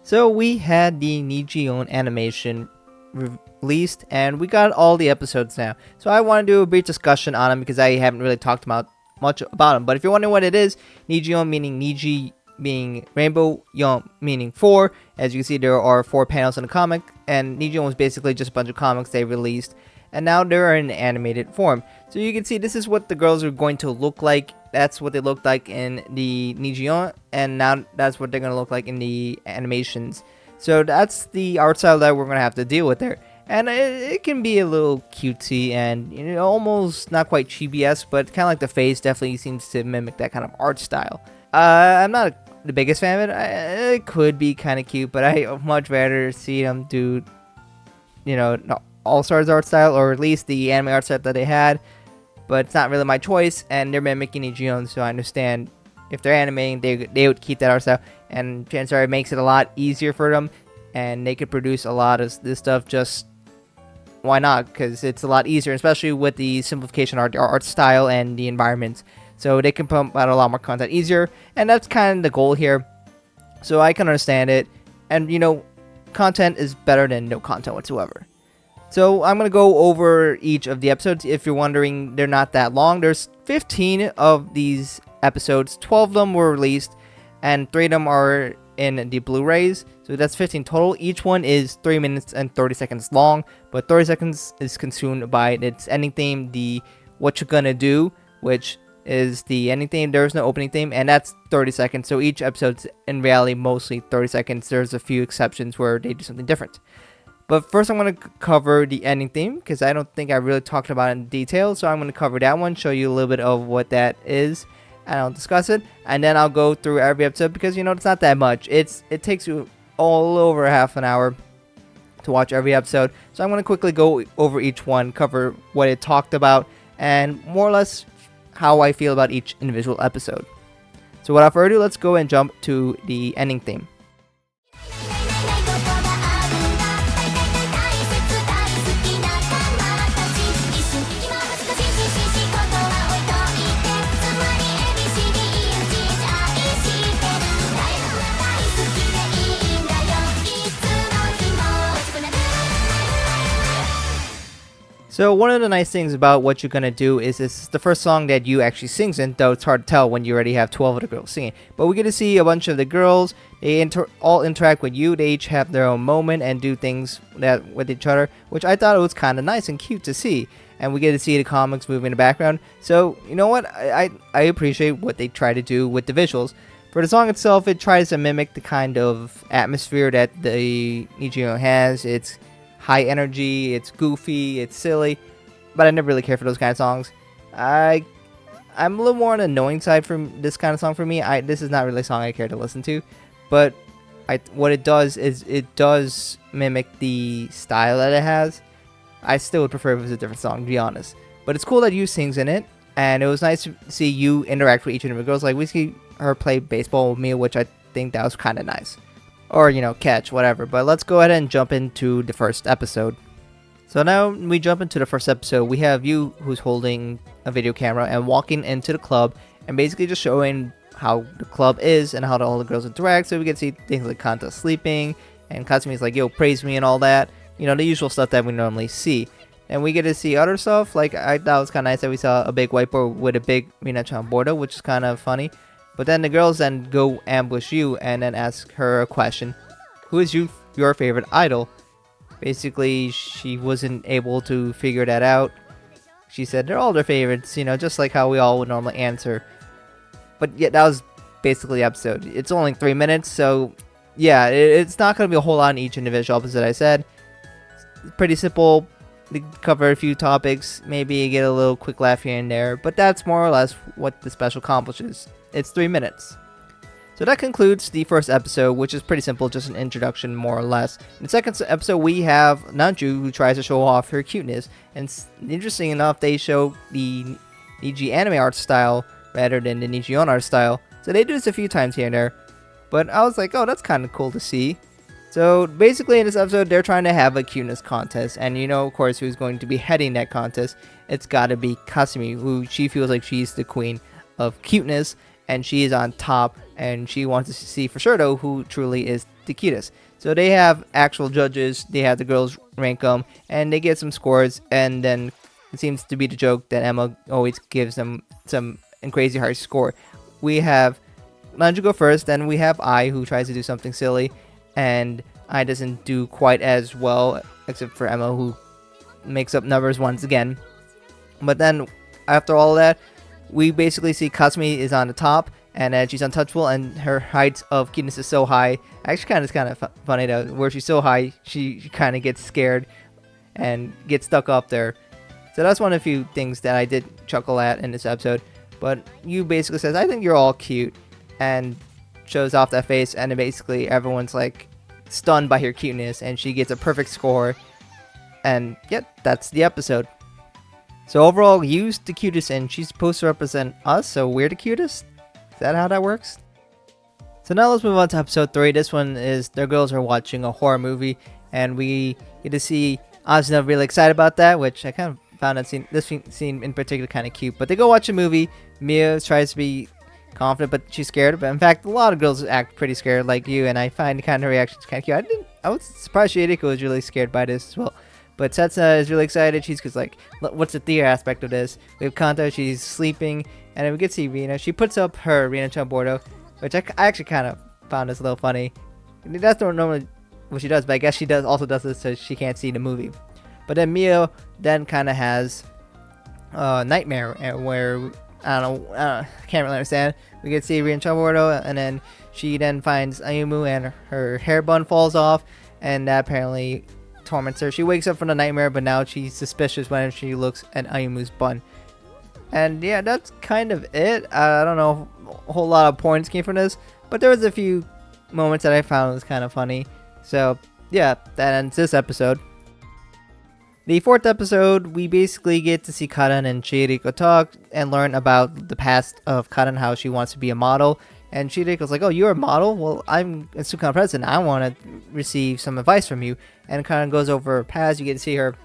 So we had the Nijiyon animation released, and we got all the episodes now. So I want to do a brief discussion on them because I haven't really talked about much about them. But if you're wondering what it is, Nijiyon meaning Niji being rainbow, Yon meaning four. As you can see, there are 4 panels in the comic, and Nijiyon was basically just a bunch of comics they released, and now they're in animated form. So you can see this is what the girls are going to look like. That's what they looked like in the Nijiyon, and now that's what they're going to look like in the animations. So that's the art style that we're going to have to deal with there. And it can be a little cutesy and almost not quite chibi-esque, but kind of like the face definitely seems to mimic that kind of art style. I'm not the biggest fan of it. It could be kind of cute, but I much rather see them do, All-Stars art style, or at least the anime art style that they had. But it's not really my choice, and they're mimicking Nijiyon, so I understand if they're animating, they would keep that art style, and chances are it makes it a lot easier for them, and they could produce a lot of this stuff. Just why not? Because it's a lot easier, especially with the simplification of art style and the environments. So they can pump out a lot more content easier, and that's kind of the goal here. So I can understand it, and content is better than no content whatsoever. So I'm going to go over each of the episodes. If you're wondering, they're not that long. There's 15 of these episodes. 12 of them were released, and 3 of them are in the Blu-rays. So that's 15 total. Each one is 3 minutes and 30 seconds long, but 30 seconds is consumed by its ending theme, the What You Gonna Do, which is the ending theme. There's no opening theme, and that's 30 seconds. So each episode's in reality mostly 30 seconds. There's a few exceptions where they do something different. But first I'm going to cover the ending theme, because I don't think I really talked about it in detail. So I'm going to cover that one, show you a little bit of what that is, and I'll discuss it. And then I'll go through every episode, because it's not that much. It takes you all over half an hour to watch every episode. So I'm going to quickly go over each one, cover what it talked about, and more or less how I feel about each individual episode. So without further ado, let's go and jump to the ending theme. So one of the nice things about What You're Gonna Do is it's the first song that Yu actually sings in, though it's hard to tell when you already have 12 of the girls singing. But we get to see a bunch of the girls. They all interact with Yu. They each have their own moment and do things with each other, which I thought it was kind of nice and cute to see. And we get to see the comics moving in the background. So you know what? I appreciate what they try to do with the visuals. For the song itself, it tries to mimic the kind of atmosphere that the Nijiyon has. It's high energy, it's goofy, it's silly, but I never really care for those kind of songs. I'm a little more on the annoying side for this kind of song for me. This is not really a song I care to listen to, but what it does is it does mimic the style that it has. I still would prefer if it was a different song, to be honest. But it's cool that Yu sings in it, and it was nice to see Yu interact with each of the girls. Like, we see her play baseball with me, which I think that was kind of nice. Or, catch, whatever. But let's go ahead and jump into the first episode. So now we jump into the first episode. We have Yu, who's holding a video camera and walking into the club and basically just showing how the club is and how all the girls interact. So we get to see things like Kanta sleeping, and Katsumi's like, yo, praise me and all that. The usual stuff that we normally see. And we get to see other stuff. Like, I thought it was kind of nice that we saw a big whiteboard with a big Mina-chan board, which is kind of funny. But then the girls then go ambush Yu and then ask her a question. Who is your favorite idol? Basically, she wasn't able to figure that out. She said they're all their favorites, just like how we all would normally answer. But yeah, that was basically the episode. It's only 3 minutes, so yeah, it's not going to be a whole lot in each individual episode, I said. It's pretty simple. They cover a few topics, maybe get a little quick laugh here and there, but that's more or less what the special accomplishes. It's 3 minutes. So that concludes the first episode, which is pretty simple, just an introduction more or less. In the second episode, we have Nanju, who tries to show off her cuteness, and interesting enough, they show the Niji anime art style rather than the Nijiyon art style. So they do this a few times here and there, but I was like, oh, that's kind of cool to see. So basically in this episode, they're trying to have a cuteness contest, and of course, who's going to be heading that contest? It's got to be Kasumi, who she feels like she's the queen of cuteness, and she is on top, and she wants to see for sure though who truly is the cutest. So they have actual judges, they have the girls rank them, and they get some scores, and then it seems to be the joke that Emma always gives them some crazy high score. We have Nanju go first, then we have I, who tries to do something silly, and I doesn't do quite as well, except for Emma, who makes up numbers once again. But then, after all that, we basically see Kasumi is on the top, and she's untouchable, and her height of cuteness is so high. Actually, it's kind of funny though, where she's so high, she kind of gets scared and gets stuck up there. So that's one of the few things that I did chuckle at in this episode. But Yu basically says, I think you're all cute, and shows off that face, and then basically everyone's like stunned by her cuteness, and she gets a perfect score. And yep, that's the episode. So overall, Yu's the cutest, and she's supposed to represent us, so we're the cutest? Is that how that works? So now let's move on to episode 3. This one is their girls are watching a horror movie, and we get to see Asuna really excited about that, which I kind of found this scene in particular kind of cute. But they go watch a movie. Mia tries to be confident, but she's scared. But in fact, a lot of girls act pretty scared like you, and I find kind of her reactions kind of cute. I was surprised Shiriko was really scared by this as well. But Setsuna is really excited. She's just like, what's the theater aspect of this? We have Kanto, she's sleeping, and then we get to see Rina. She puts up her Rina Chambordo, which I actually kind of found this a little funny. That's not normally what she does, but I guess she also does this so she can't see the movie. But then Mio then kind of has a nightmare where, I don't know, I can't really understand. We get to see Rina Chambordo, and then she then finds Ayumu, and her hair bun falls off, and that apparently torments her. She wakes up from the nightmare, but now she's suspicious when she looks at Ayumu's bun. And yeah, that's kind of it. I don't know a whole lot of points came from this, but there was a few moments that I found was kind of funny. So yeah, that ends this episode. The 4th episode, we basically get to see Karan and Chihiriko talk and learn about the past of Karan, how she wants to be a model. And Chihiriko's like, oh, you're a model? Well, I'm a Sukan president. I want to receive some advice from you. And Karan goes over her past. You get to see her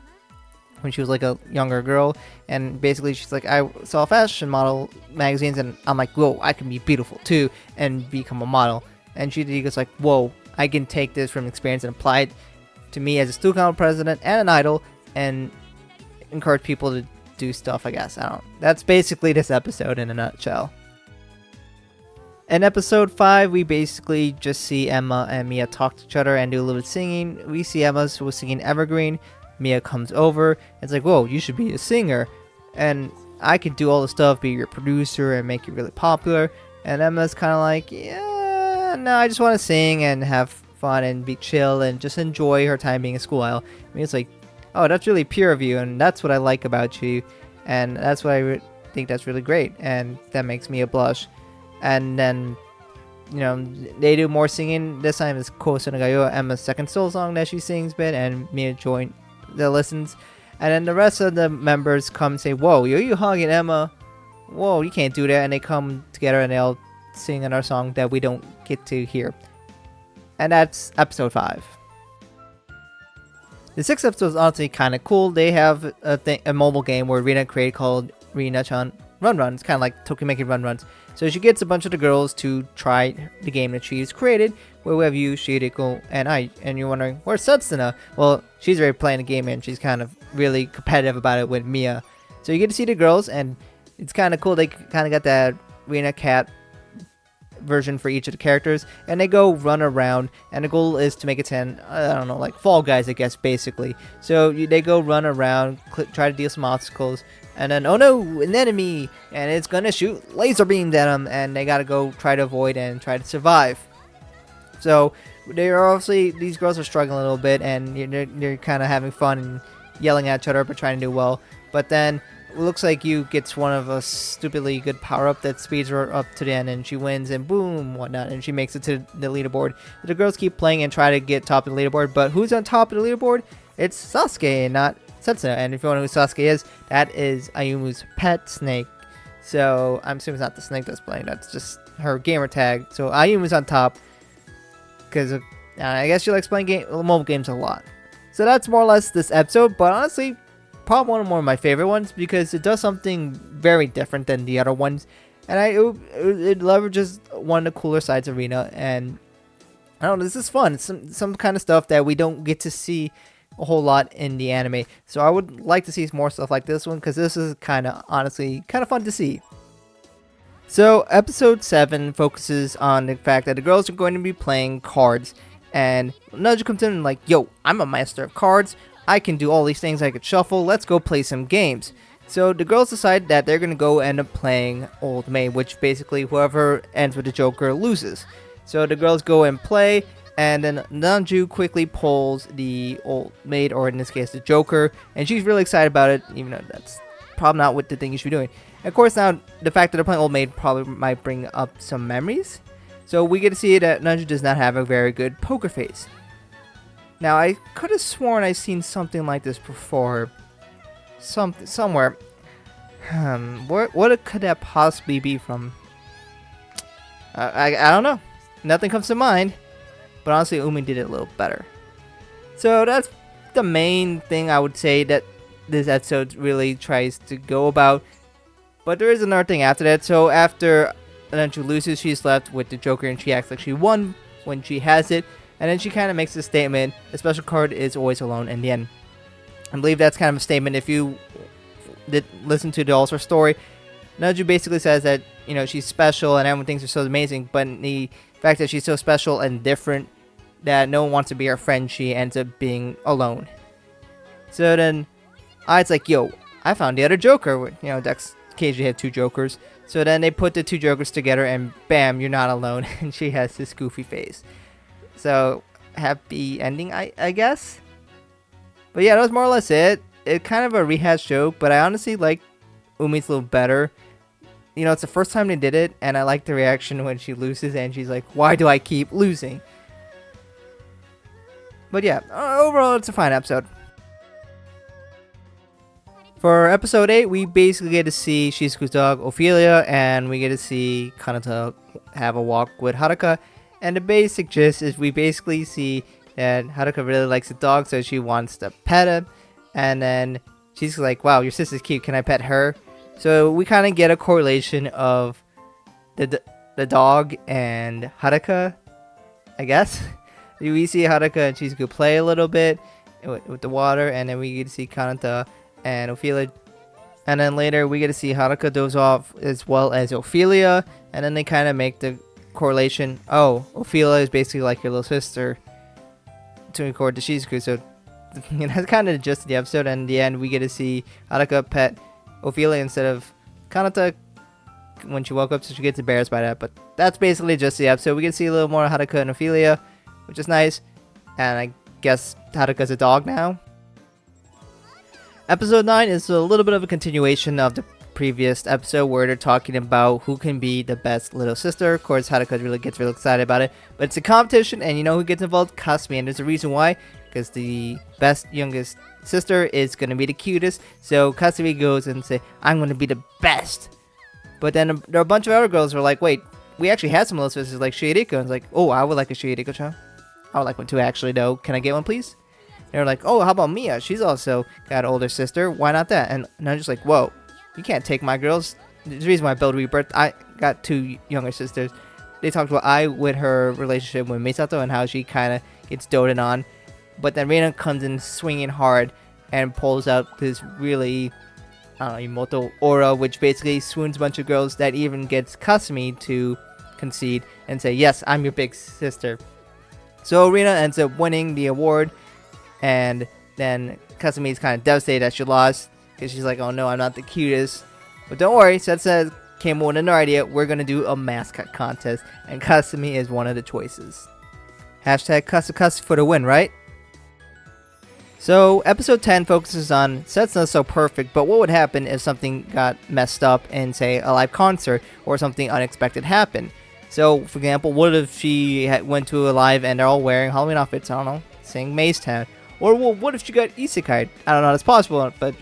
when she was like a younger girl. And basically she's like, I saw fashion model magazines, and I'm like, whoa, I can be beautiful too and become a model. And Chihiriko's like, whoa, I can take this from experience and apply it to me as a Sukan president and an idol, and encourage people to do stuff, I guess. I don't know. That's basically this episode in a nutshell. In episode 5, we basically just see Emma and Mia talk to each other and do a little bit of singing. We see Emma was singing Evergreen. Mia comes over. It's like, whoa, you should be a singer. And I could do all the stuff, be your producer, and make you really popular. And Emma's kind of like, yeah, no, I just want to sing and have fun and be chill and just enjoy her time being a school idol. Mia's like, oh, that's really pure of you, and that's what I like about you. And that's what I think that's really great. And that makes Mia blush. And then, you know, they do more singing. This time it's Koso no Gayo, Emma's second solo song that she sings bit, and Mia joined the listens. And then the rest of the members come and say, whoa, you hugging Emma? Whoa, you can't do that. And they come together and they'll sing another song that we don't get to hear. And that's episode 5. The 6th episode is honestly kind of cool. They have a mobile game where Rina created called Rina-chan Run Run. It's kind of like Tokimeki Run Runs. So she gets a bunch of the girls to try the game that she's created, where we have you, Shiriko, and I. And you're wondering, where's Setsuna? Well, she's already playing the game, and she's kind of really competitive about it with Mia. So you get to see the girls, and it's kind of cool. They kind of got that Rina Cat version for each of the characters, and they go run around, and the goal is to make it 10, I don't know, like Fall Guys, I guess, basically. So they go run around, try to deal some obstacles, and then, oh no, an enemy, and it's gonna shoot laser beams at them, and they gotta go try to avoid and try to survive. So they are obviously, these girls are struggling a little bit, and they're kind of having fun and yelling at each other but trying to do well. But then it looks like you gets one of a stupidly good power-up that speeds her up to the end, and she wins, and boom, whatnot, and she makes it to the leaderboard. The girls keep playing and try to get top of the leaderboard, but who's on top of the leaderboard? It's Sasuke, not Setsuna. And if you want to know who Sasuke is, that is Ayumu's pet snake. So I'm assuming it's not the snake that's playing, that's just her gamer tag. So Ayumu's on top because I guess she likes playing mobile games a lot. So that's more or less this episode, but honestly, probably one of my favorite ones because it does something very different than the other ones, and it leverages one of the cooler sides of Rina, and I don't know, this is fun. It's some kind of stuff that we don't get to see a whole lot in the anime. So I would like to see more stuff like this one, because this is kind of, honestly, kind of fun to see. So episode 7 focuses on the fact that the girls are going to be playing cards, and Naja comes in and like, yo, I'm a master of cards. I can do all these things. I could shuffle. Let's go play some games. So the girls decide that they're going to go end up playing Old Maid, which basically whoever ends with the Joker loses. So the girls go and play, and then Nanju quickly pulls the Old Maid, or in this case the Joker, and she's really excited about it, even though that's probably not what the thing you should be doing. And of course, now the fact that they're playing Old Maid probably might bring up some memories. So we get to see that Nanju does not have a very good poker face. Now I could have sworn I've seen something like this before, somewhere. What could that possibly be from? I don't know. Nothing comes to mind. But honestly, Umi did it a little better. So that's the main thing I would say that this episode really tries to go about. But there is another thing after that. So after Nanju loses, she's left with the Joker, and she acts like she won when she has it. And then she kind of makes a statement: a special card is always alone in the end. I believe that's kind of a statement. If you did listen to the All-Star story, Nanju basically says that, you know, she's special and everyone thinks her so amazing, but the fact that she's so special and different that no one wants to be her friend, she ends up being alone. So then Ai's like, yo, I found the other Joker. You know, Dex occasionally had 2 Jokers. So then they put the 2 Jokers together, and bam, you're not alone. And she has this goofy face. So happy ending, I guess. But yeah, that was more or less it. It's kind of a rehash joke, but I honestly like Umi's a little better. You know, it's the first time they did it, and I like the reaction when she loses, and she's like, why do I keep losing? But yeah, overall, it's a fine episode. For episode 8, we basically get to see Shizuku's dog, Ophelia, and we get to see Kanata have a walk with Haruka. And the basic gist is we basically see that Haruka really likes the dog, so she wants to pet him. And then she's like, wow, your sister's cute, can I pet her? So we kind of get a correlation of the dog and Haruka, I guess. We see Haruka and Shizuku play a little bit with the water, and then we get to see Kanata and Ophelia. And then later we get to see Haruka doze off as well as Ophelia, and then they kind of make the correlation. Oh, Ophelia is basically like your little sister to record to Shizuku. So that's kind of just the episode. And in the end, we get to see Haruka pet Ophelia instead of Kanata when she woke up, so she gets embarrassed by that. But that's basically just the episode. We get to see a little more Haruka and Ophelia, which is nice. And I guess Haruka's a dog now. Episode 9 is a little bit of a continuation of the previous episode, where they're talking about who can be the best little sister. Of course, Haruka really gets really excited about it, but it's a competition, and you know who gets involved? Kasumi, and there's a reason why, because the best youngest sister is going to be the cutest. So Kasumi goes and say, I'm going to be the best. But then there are a bunch of other girls who are like, wait, we actually had some little sisters like Shiriko, and it's like, oh, I would like a Shiriko-chan. I would like one too, actually, though. Can I get one, please? They're like, oh, how about Mia? She's also got an older sister. Why not that? And I'm just like, whoa, you can't take my girls. The reason why I built Rebirth, I got 2 younger sisters. They talked about with her relationship with Misato and how she kind of gets doted on. But then Reina comes in swinging hard and pulls out this really, I don't know, Emoto aura, which basically swoons a bunch of girls that even gets Kasumi to concede and say, yes, I'm your big sister. So Reina ends up winning the award. And then Kasumi is kind of devastated that she lost, because she's like, oh no, I'm not the cutest. But don't worry, Setsa came up with another idea. We're going to do a mascot contest, and Kasumi is one of the choices. Hashtag Kasu for the win, right? So episode 10 focuses on Setsuna's so perfect, but what would happen if something got messed up in, say, a live concert, or something unexpected happened? So, for example, what if she went to a live and they're all wearing Halloween outfits, I don't know, sing Maze Town? Or well, what if she got isekai? I don't know how that's possible, but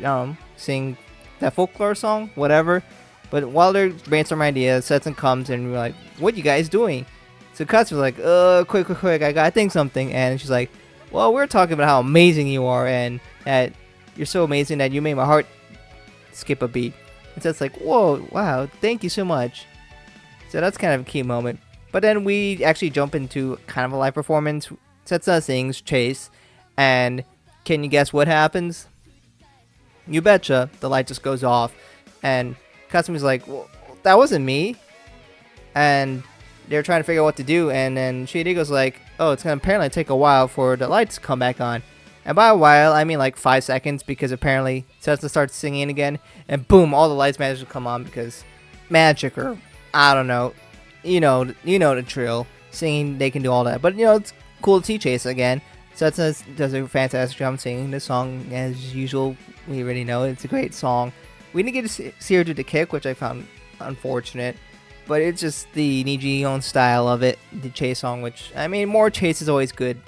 sing that folklore song, whatever. But while they're brainstorming ideas, Setsun comes and we're like, what you guys doing? So Katsu's like, quick, I gotta think something. And she's like, well, we're talking about how amazing you are, and that you're so amazing that you made my heart skip a beat. And Setsun's like, whoa, wow, thank you so much. So that's kind of a key moment. But then we actually jump into kind of a live performance. Setsa sings Chase, and can you guess what happens? You betcha, the light just goes off, and Kasumi's like, well, that wasn't me. And they're trying to figure out what to do, and then Shigeko's like, oh, it's gonna apparently take a while for the lights to come back on. And by a while, I mean like 5 seconds, because apparently Setsa starts singing again, and boom, all the lights manage to come on because magic, or I don't know, you know the drill. Singing, they can do all that, but it's cool to see Chase again. Setsa does a fantastic job singing the song as usual. We already know it's a great song. We didn't get to see her do the kick, which I found unfortunate. But it's just the Nijiyon style of it, the Chase song, which, I mean, more Chase is always good.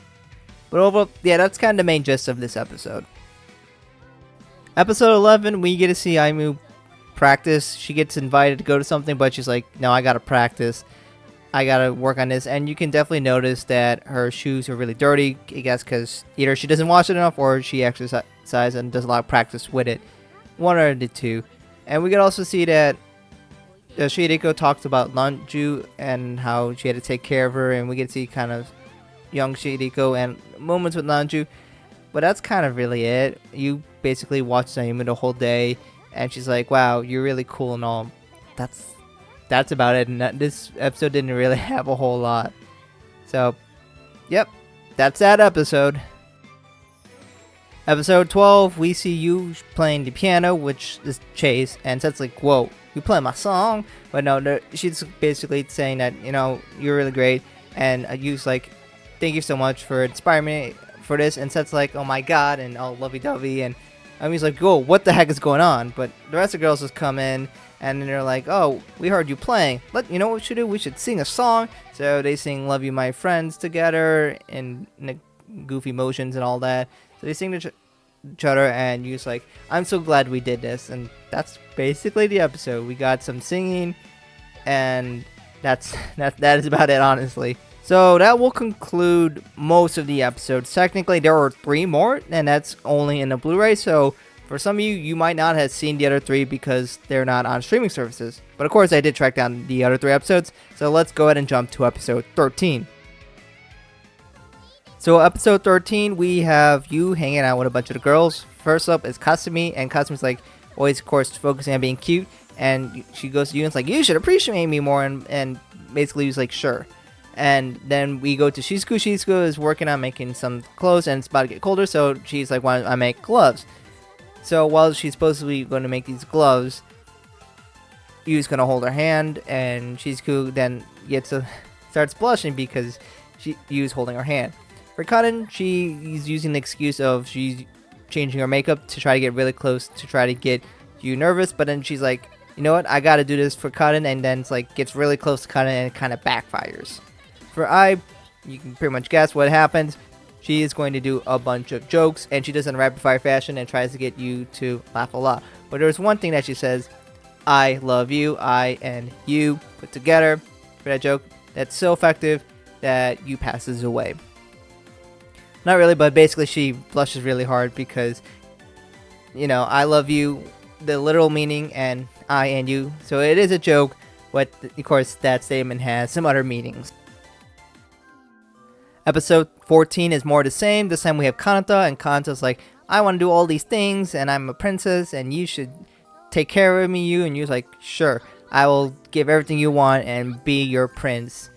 But overall, yeah, that's kind of the main gist of this episode. Episode 11, we get to see Aimu practice. She gets invited to go to something, but she's like, no, I gotta practice. I gotta work on this. And you can definitely notice that her shoes are really dirty, I guess, because either she doesn't wash it enough or she exercises and does a lot of practice with it. One or the two. And we can also see that Shiriko talks about Nanju and how she had to take care of her, and we get to see kind of young Shiriko and moments with Nanju, but that's kind of really it. You basically watch Ayumi the whole day, and she's like, wow, you're really cool and all. That's about it, and this episode didn't really have a whole lot. So, yep, that's that episode. Episode 12, we see you playing the piano, which is Chase, and Set's like, whoa, you play my song? But no, she's basically saying that, you're really great, and Yu's like, thank you so much for inspiring me for this, and Set's like, oh my god, and all lovey-dovey, and Ayumi's like, whoa, what the heck is going on? But the rest of the girls just come in, and then they're like, oh, we heard you playing. You know what we should do? We should sing a song. So they sing Love You My Friends together, in goofy motions and all that. So they sing to each other, and Yu's like, I'm so glad we did this. And that's basically the episode. We got some singing, and that is about it, honestly. So that will conclude most of the episodes. Technically, there are 3 more, and that's only in the Blu-ray. So for some of you, you might not have seen the other 3 because they're not on streaming services. But of course, I did track down the other 3 episodes. So let's go ahead and jump to episode 13. So episode 13, we have you hanging out with a bunch of the girls. First up is Kasumi, and Kasumi's like, always, of course, focusing on being cute. And she goes to you and it's like, you should appreciate me more. And basically, he's like, sure. And then we go to Shizuku. Shizuku is working on making some clothes, and it's about to get colder, so she's like, why don't I make gloves? So while she's supposedly going to make these gloves, Yu's going to hold her hand, and Shizuku then starts blushing because Yu's holding her hand. For Kaden, she's using the excuse of she's changing her makeup to try to get really close to try to get Yu nervous, but then she's like, you know what, I got to do this for Kaden, and then it's like gets really close to Kaden and it kind of backfires. For Ai, you can pretty much guess what happens. She is going to do a bunch of jokes, and she does it in rapid fire fashion and tries to get you to laugh a lot. But there's one thing that she says, I love you, I and you put together for that joke. That's so effective that Yu passes away. Not really, but basically she blushes really hard because, I love you, the literal meaning, and I and you. So it is a joke, but of course that statement has some other meanings. Episode 14 is more the same. This time we have Kanata, and Kanata's like, I want to do all these things, and I'm a princess, and you should take care of me, you. And Yu's like, sure, I will give everything you want and be your prince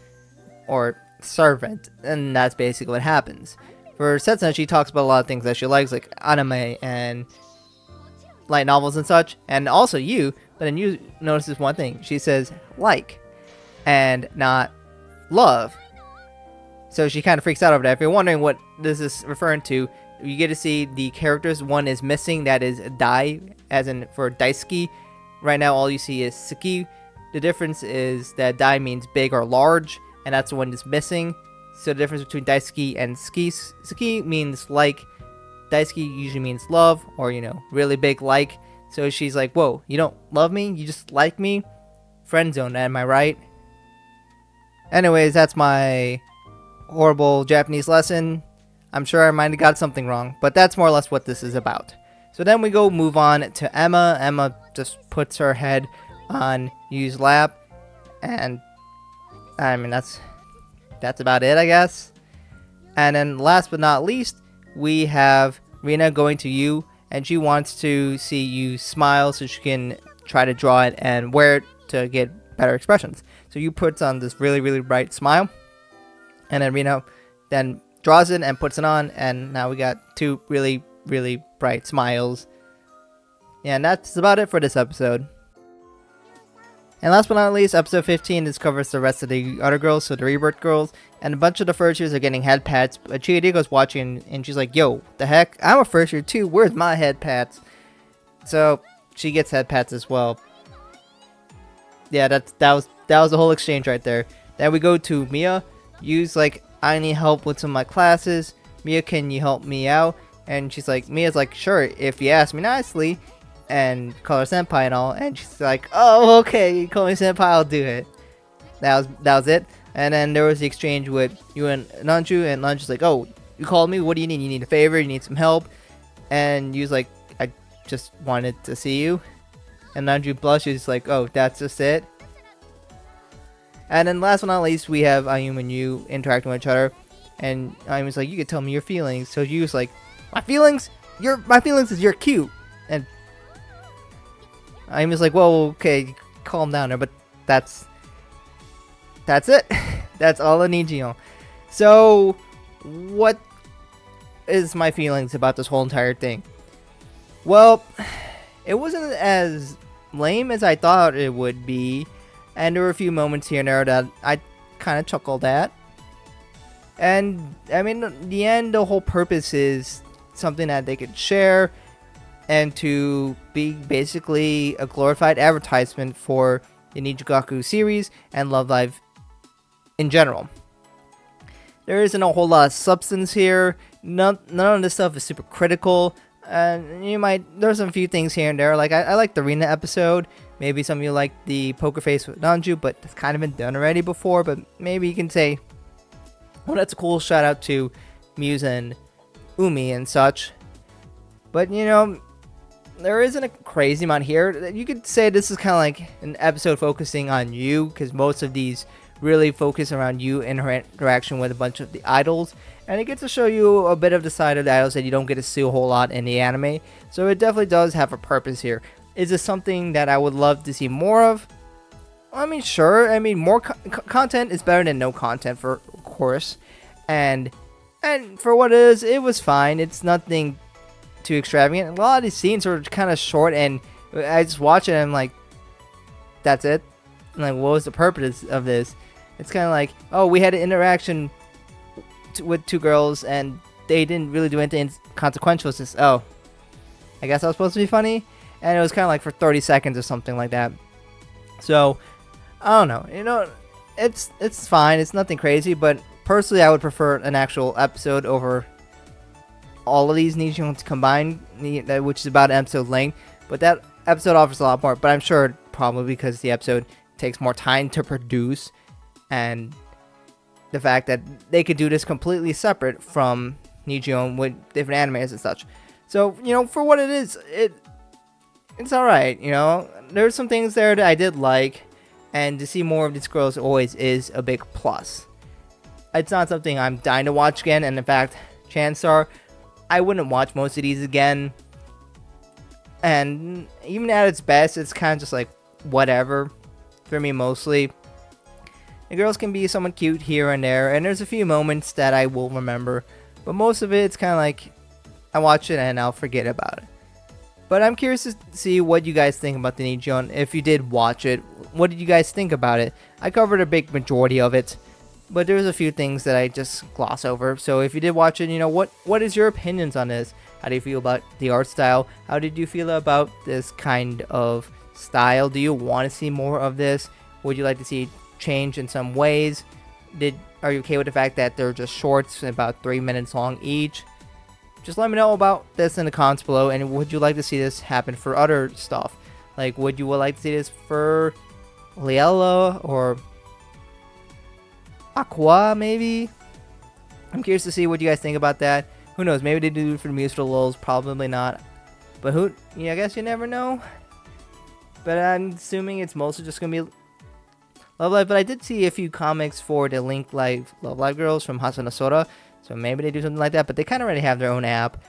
or servant. And that's basically what happens. For Setsuna, she talks about a lot of things that she likes, like anime and light novels and such, and also you. But then you notice this one thing. She says like and not love. So she kind of freaks out over that. If you're wondering what this is referring to, you get to see the characters. One is missing, that is Dai, as in for Daisuke. Right now all you see is Suki. The difference is that Dai means big or large, and that's the one that's missing. So the difference between Daisuke and Suki means like. Daisuke usually means love, or really big like. So she's like, whoa, you don't love me? You just like me? Friend zone, am I right? Anyways, that's my horrible Japanese lesson. I'm sure I might have got something wrong, but that's more or less what this is about. So then we move on to Emma. Emma just puts her head on Yu's lap, and I mean, that's about it, I guess. And then last but not least, we have Rina going to you, and she wants to see you smile so she can try to draw it and wear it to get better expressions. So you put on this really, really bright smile, and then Rina then draws it and puts it on, and now we got two really, really bright smiles. Yeah, and that's about it for this episode. And last but not least, episode 15, this covers the rest of the other girls, so the Rebirth girls, and a bunch of the first years are getting head pats. But Chihirigo's watching, and she's like, yo, the heck? I'm a first year too, where's my head pats? So, she gets head pats as well. Yeah, that was the whole exchange right there. Then we go to Mia. Yu's like, I need help with some of my classes. Mia, can you help me out? And she's like, Mia's like, sure, if you ask me nicely. And call her senpai and all, and she's like, oh, okay, you call me senpai, I'll do it. That was it. And then there was the exchange with you and Nanju, and Nanju's like, oh, you called me, what do you need? You need a favor, you need some help? And Yu's like, I just wanted to see you. And Nanju blushes like, oh, that's just it. And then last but not least, we have Ayumi and Yu interacting with each other, and Ayumi's like, you can tell me your feelings. So Yu's like, my feelings is you're cute. And Ayumi's like, well, okay, calm down there, but that's it. That's all I need, Nijiyon. So, what is my feelings about this whole entire thing? Well, it wasn't as lame as I thought it would be, and there were a few moments here and there that I kind of chuckled at. And, I mean, in the end, the whole purpose is something that they could share, and to be basically a glorified advertisement for the Nijigaku series and Love Live in general. There isn't a whole lot of substance here. None of this stuff is super critical. And there's a few things here and there. Like I like the Rina episode. Maybe some of you like the poker face with Nanju, but it's kind of been done already before. But maybe you can say, well, that's a cool shout out to Muse and Umi and such. But there isn't a crazy amount here. You could say this is kind of like an episode focusing on you, because most of these really focus around you and her interaction with a bunch of the idols, and it gets to show you a bit of the side of the idols that you don't get to see a whole lot in the anime. So it definitely does have a purpose here. Is this something that I would love to see more of? I mean, sure. I mean, more content is better than no content, of course. And for what it is, it was fine. It's nothing too extravagant. A lot of these scenes are kind of short, and I just watch it and I'm like, that's it? I'm like, what was the purpose of this? It's kind of like, oh, we had an interaction with two girls and they didn't really do anything consequential. It's just, oh, I guess I was supposed to be funny, and it was kind of like for 30 seconds or something like that. So I don't know, it's fine, it's nothing crazy, but personally I would prefer an actual episode over all of these Nijiyon combined, which is about an episode length. But that episode offers a lot more. But I'm sure probably because the episode takes more time to produce, and the fact that they could do this completely separate from Nijiyon with different animes and such. So, for what it is, it's alright, There's some things there that I did like, and to see more of these girls always is a big plus. It's not something I'm dying to watch again, and in fact, chances are I wouldn't watch most of these again. And even at its best, it's kind of just like whatever for me mostly. The girls can be somewhat cute here and there, and there's a few moments that I will remember, but most of it's kind of like I watch it and I'll forget about it. But I'm curious to see what you guys think about the Nijiyon. If you did watch it, what did you guys think about it? I covered a big majority of it, but there's a few things that I just gloss over. So if you did watch it, what is your opinions on this? How do you feel about the art style? How did you feel about this kind of style? Do you want to see more of this? Would you like to see change in some ways? Are you okay with the fact that they're just shorts, about 3 minutes long each? Just let me know about this in the comments below. And would you like to see this happen for other stuff? Like, would you like to see this for Liella or Aqua, maybe? I'm curious to see what you guys think about that. Who knows? Maybe they do it for the musical lulz. Probably not. But I guess you never know. But I'm assuming it's mostly just going to be Love Live, but I did see a few comics for the Link Live Love Live girls from Hasuna Sora, so maybe they do something like that. But they kind of already have their own app,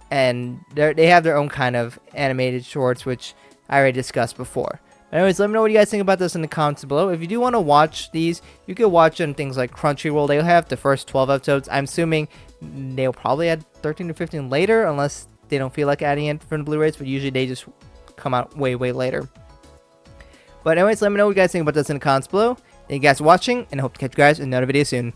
and they have their own kind of animated shorts, which I already discussed before. Anyways, let me know what you guys think about this in the comments below. If you do want to watch these, you can watch on things like Crunchyroll. They'll have the first 12 episodes. I'm assuming they'll probably add 13 to 15 later, unless they don't feel like adding it from the Blu-rays, but usually they just come out way later. But anyways, let me know what you guys think about this in the comments below. Thank you guys for watching, and I hope to catch you guys in another video soon.